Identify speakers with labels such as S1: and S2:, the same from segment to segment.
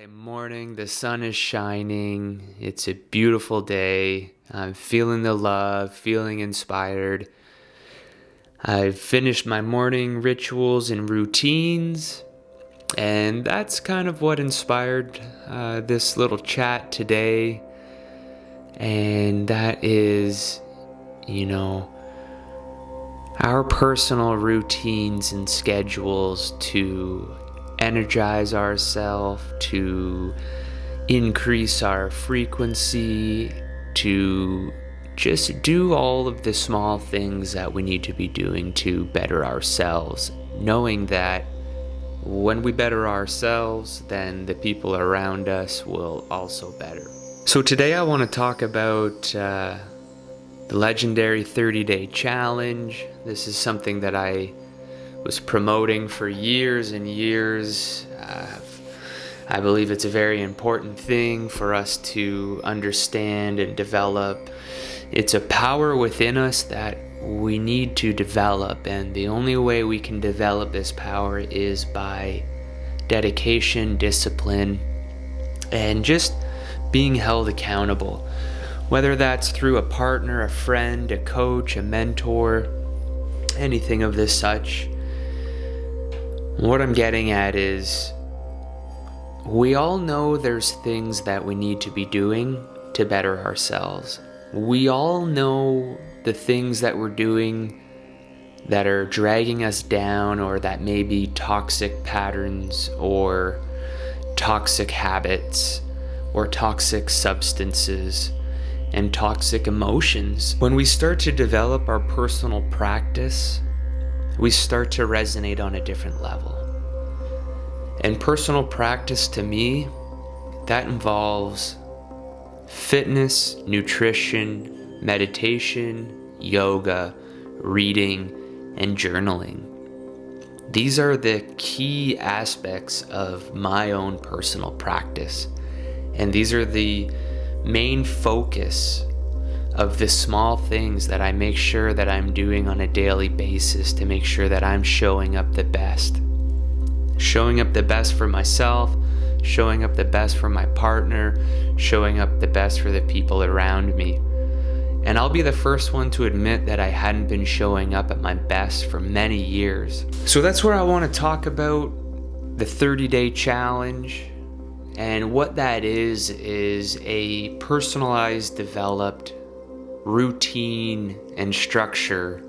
S1: Morning, the sun is shining. It's a beautiful day. I'm feeling the love, feeling inspired. I've finished my morning rituals and routines, and that's kind of what inspired this little chat today. And that is, our personal routines and schedules to energize ourselves, to increase our frequency, to just do all of the small things that we need to be doing to better ourselves, knowing that when we better ourselves, then the people around us will also better. So today I want to talk about the legendary 30-day challenge. This is something that I was promoting for years and years. I believe it's a very important thing for us to understand and develop. It's a power within us that we need to develop, and the only way we can develop this power is by dedication, discipline, and just being held accountable. Whether that's through a partner, a friend, a coach, a mentor, anything of this such. What I'm getting at is we all know there's things that we need to be doing to better ourselves. We all know the things that we're doing that are dragging us down, or that may be toxic patterns or toxic habits or toxic substances and toxic emotions. When we start to develop our personal practice, we start to resonate on a different level. And personal practice to me, that involves fitness, nutrition, meditation, yoga, reading, and journaling. These are the key aspects of my own personal practice. And these are the main focus of the small things that I make sure that I'm doing on a daily basis to make sure that I'm showing up the best. Showing up the best for myself, showing up the best for my partner, showing up the best for the people around me. And I'll be the first one to admit that I hadn't been showing up at my best for many years. So that's where I want to talk about the 30-day challenge. And what that is a personalized, developed routine and structure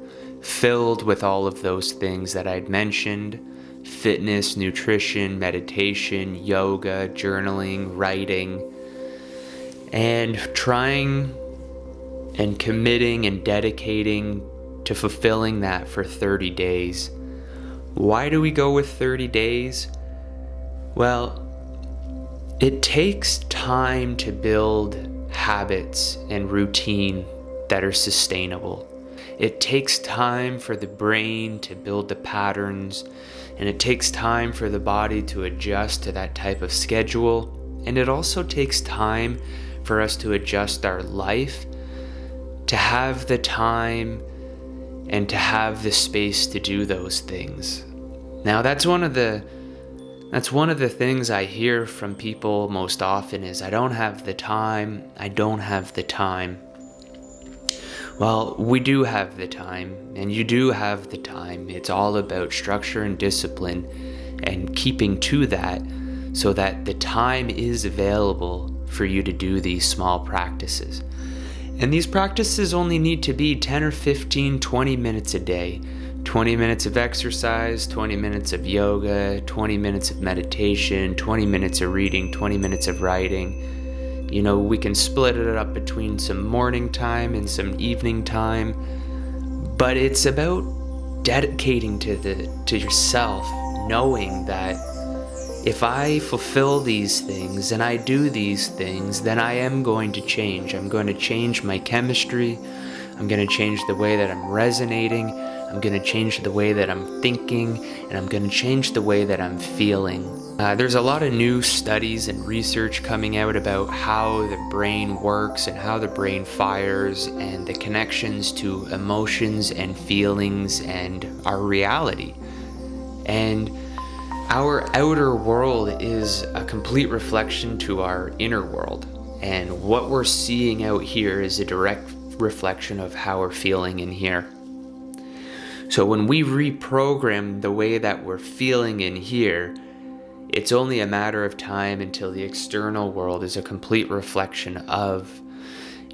S1: filled with all of those things that I'd mentioned: fitness, nutrition, meditation, yoga, journaling, writing, and trying and committing and dedicating to fulfilling that for 30 days. Why do we go with 30 days? Well, it takes time to build habits and routine that are sustainable. It takes time for the brain to build the patterns, and it takes time for the body to adjust to that type of schedule. And it also takes time for us to adjust our life, to have the time and to have the space to do those things. Now, that's one of the things I hear from people most often is, I don't have the time. Well, we do have the time, and you do have the time. It's all about structure and discipline and keeping to that so that the time is available for you to do these small practices. And these practices only need to be 10 or 15, 20 minutes a day. 20 minutes of exercise, 20 minutes of yoga, 20 minutes of meditation, 20 minutes of reading, 20 minutes of writing. We can split it up between some morning time and some evening time, but it's about dedicating to yourself, knowing that if I fulfill these things and I do these things, then I am going to change. I'm going to change my chemistry. I'm going to change the way that I'm resonating. I'm going to change the way that I'm thinking, and I'm going to change the way that I'm feeling. There's a lot of new studies and research coming out about how the brain works and how the brain fires and the connections to emotions and feelings and our reality. And Our outer world is a complete reflection to our inner world. And what we're seeing out here is a direct reflection of how we're feeling in here. So when we reprogram the way that we're feeling in here, it's only a matter of time until the external world is a complete reflection of,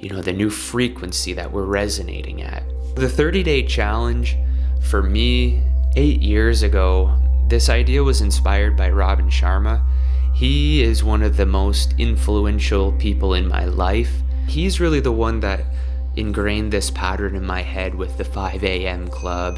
S1: the new frequency that we're resonating at. The 30-day challenge, for me, 8 years ago, this idea was inspired by Robin Sharma. He is one of the most influential people in my life. He's really the one that ingrained this pattern in my head with the 5 a.m. club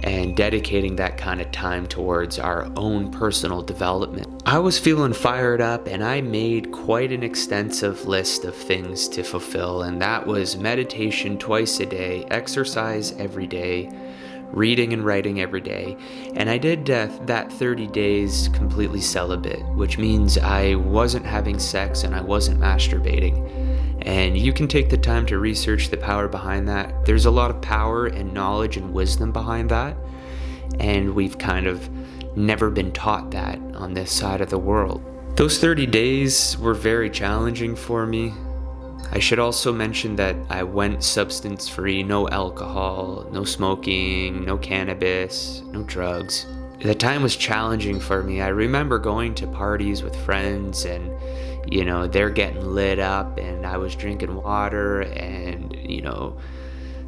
S1: and dedicating that kind of time towards our own personal development. I was feeling fired up, and I made quite an extensive list of things to fulfill, and that was meditation twice a day, exercise every day, reading and writing every day. And I did that 30 days completely celibate, which means I wasn't having sex and I wasn't masturbating. And you can take the time to research the power behind that. There's a lot of power and knowledge and wisdom behind that, and we've kind of never been taught that on this side of the world. Those 30 days were very challenging for me. I should also mention that I went substance-free, no alcohol, no smoking, no cannabis, no drugs. The time was challenging for me. I remember going to parties with friends and, they're getting lit up and I was drinking water and,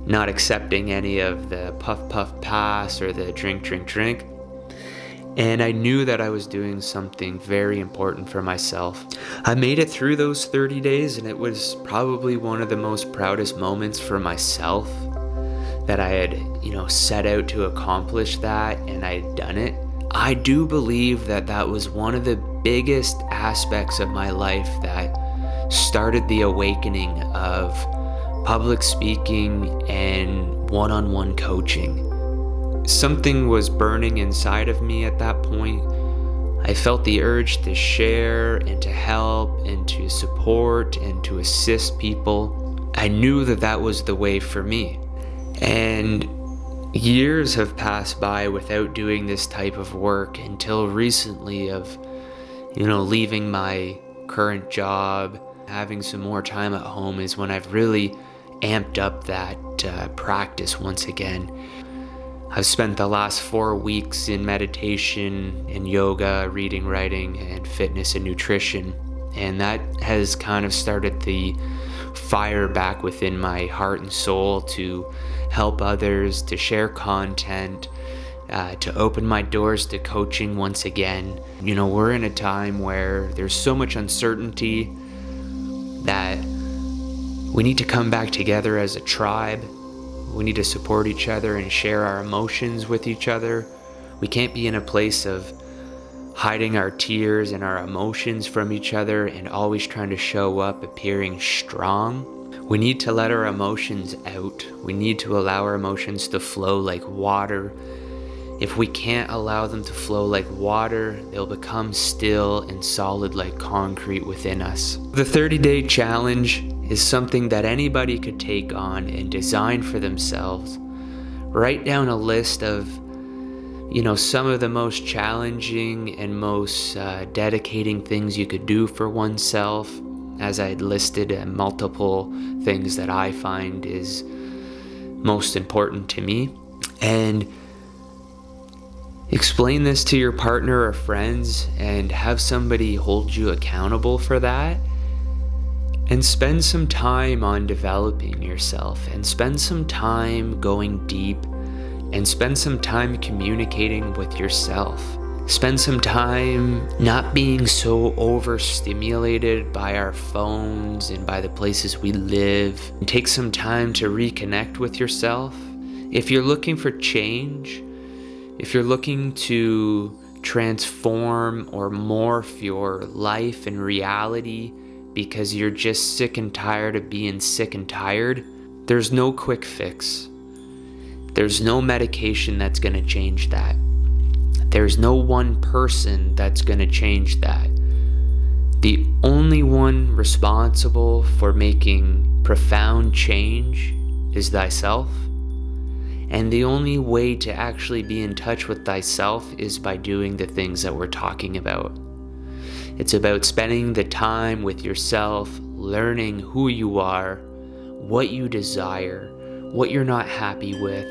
S1: not accepting any of the puff, puff, pass or the drink, drink, drink. And I knew that I was doing something very important for myself. I made it through those 30 days, and it was probably one of the most proudest moments for myself that I had, set out to accomplish that, and I had done it. I do believe that that was one of the biggest aspects of my life that started the awakening of public speaking and one-on-one coaching. Something was burning inside of me at that point. I felt the urge to share and to help and to support and to assist people. I knew that that was the way for me. And years have passed by without doing this type of work until recently of, leaving my current job, having some more time at home is when I've really amped up that practice once again. I've spent the last 4 weeks in meditation and yoga, reading, writing, and fitness and nutrition. And that has kind of started the fire back within my heart and soul to help others, to share content, to open my doors to coaching once again. We're in a time where there's so much uncertainty that we need to come back together as a tribe. We need to support each other and share our emotions with each other. We can't be in a place of hiding our tears and our emotions from each other and always trying to show up appearing strong. We need to let our emotions out. We need to allow our emotions to flow like water. If we can't allow them to flow like water, they'll become still and solid like concrete within us. The 30-day challenge is something that anybody could take on and design for themselves. Write down a list of, some of the most challenging and most dedicating things you could do for oneself. As I had listed multiple things that I find is most important to me. And explain this to your partner or friends and have somebody hold you accountable for that. And spend some time on developing yourself, and spend some time going deep, and spend some time communicating with yourself. Spend some time not being so overstimulated by our phones and by the places we live. And take some time to reconnect with yourself. If you're looking for change, if you're looking to transform or morph your life and reality because you're just sick and tired of being sick and tired, there's no quick fix. There's no medication that's going to change that. There's no one person that's going to change that. The only one responsible for making profound change is thyself. And the only way to actually be in touch with thyself is by doing the things that we're talking about. It's about spending the time with yourself, learning who you are, what you desire, what you're not happy with,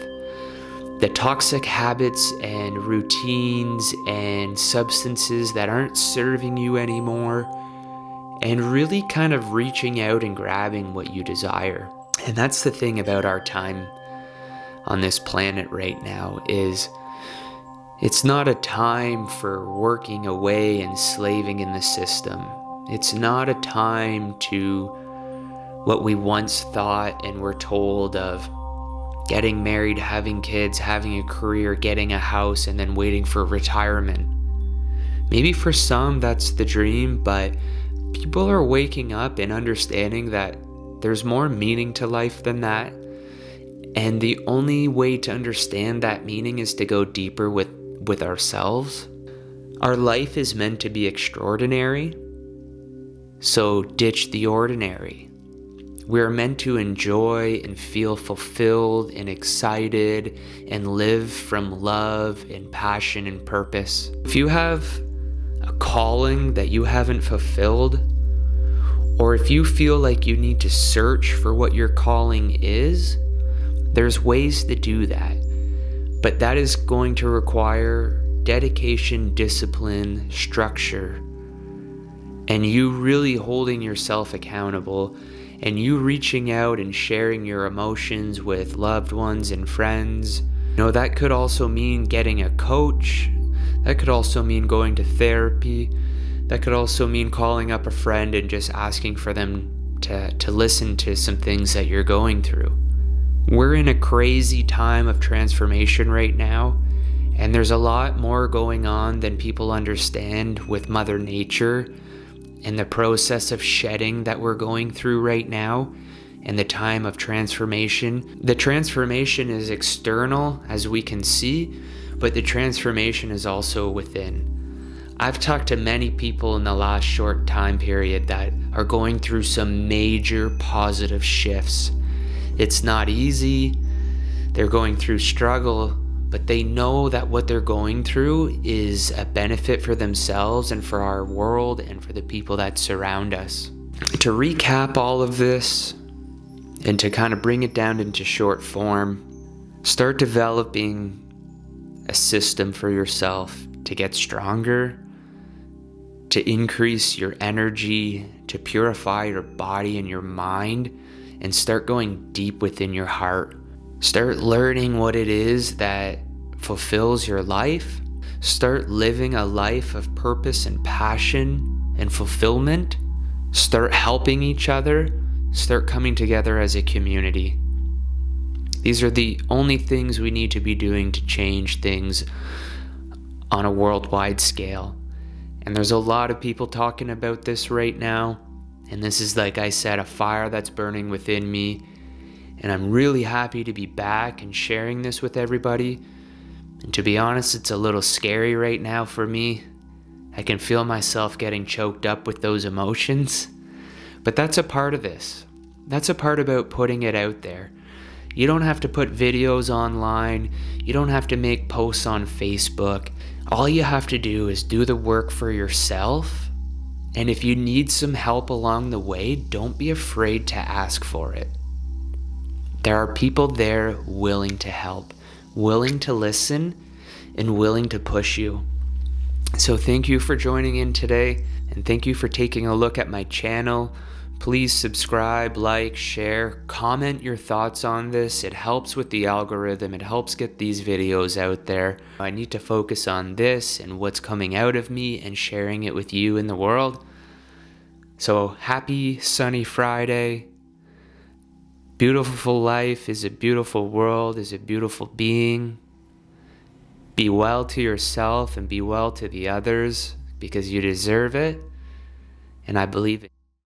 S1: the toxic habits and routines and substances that aren't serving you anymore, and really kind of reaching out and grabbing what you desire. And that's the thing about our time on this planet right now, is it's not a time for working away and slaving in the system. It's not a time to what we once thought and were told of getting married, having kids, having a career, getting a house, and then waiting for retirement. Maybe for some that's the dream, but people are waking up and understanding that there's more meaning to life than that. And the only way to understand that meaning is to go deeper with ourselves. Our life is meant to be extraordinary, so ditch the ordinary. We're meant to enjoy and feel fulfilled and excited and live from love and passion and purpose. If you have a calling that you haven't fulfilled, or if you feel like you need to search for what your calling is, there's ways to do that. But that is going to require dedication, discipline, structure, and you really holding yourself accountable, and you reaching out and sharing your emotions with loved ones and friends. That could also mean getting a coach. That could also mean going to therapy. That could also mean calling up a friend and just asking for them to listen to some things that you're going through. We're in a crazy time of transformation right now, and there's a lot more going on than people understand with Mother Nature and the process of shedding that we're going through right now, and the time of transformation. The transformation is external, as we can see, but the transformation is also within. I've talked to many people in the last short time period that are going through some major positive shifts. It's not easy. They're going through struggle, but they know that what they're going through is a benefit for themselves and for our world and for the people that surround us. To recap all of this and to kind of bring it down into short form, start developing a system for yourself to get stronger, to increase your energy, to purify your body and your mind, and start going deep within your heart. Start learning what it is that fulfills your life. Start living a life of purpose and passion and fulfillment. Start helping each other. Start coming together as a community. These are the only things we need to be doing to change things on a worldwide scale. And there's a lot of people talking about this right now. And this is, like I said, a fire that's burning within me. And I'm really happy to be back and sharing this with everybody. And to be honest, it's a little scary right now for me. I can feel myself getting choked up with those emotions. But that's a part of this. That's a part about putting it out there. You don't have to put videos online. You don't have to make posts on Facebook. All you have to do is do the work for yourself. And if you need some help along the way, don't be afraid to ask for it. There are people there willing to help, willing to listen, and willing to push you. So thank you for joining in today, and thank you for taking a look at my channel. Please subscribe, like, share, comment your thoughts on this. It helps with the algorithm. It helps get these videos out there. I need to focus on this and what's coming out of me and sharing it with you in the world. So happy sunny Friday. Beautiful life is a beautiful world, is a beautiful being. Be well to yourself and be well to the others because you deserve it. And I believe it.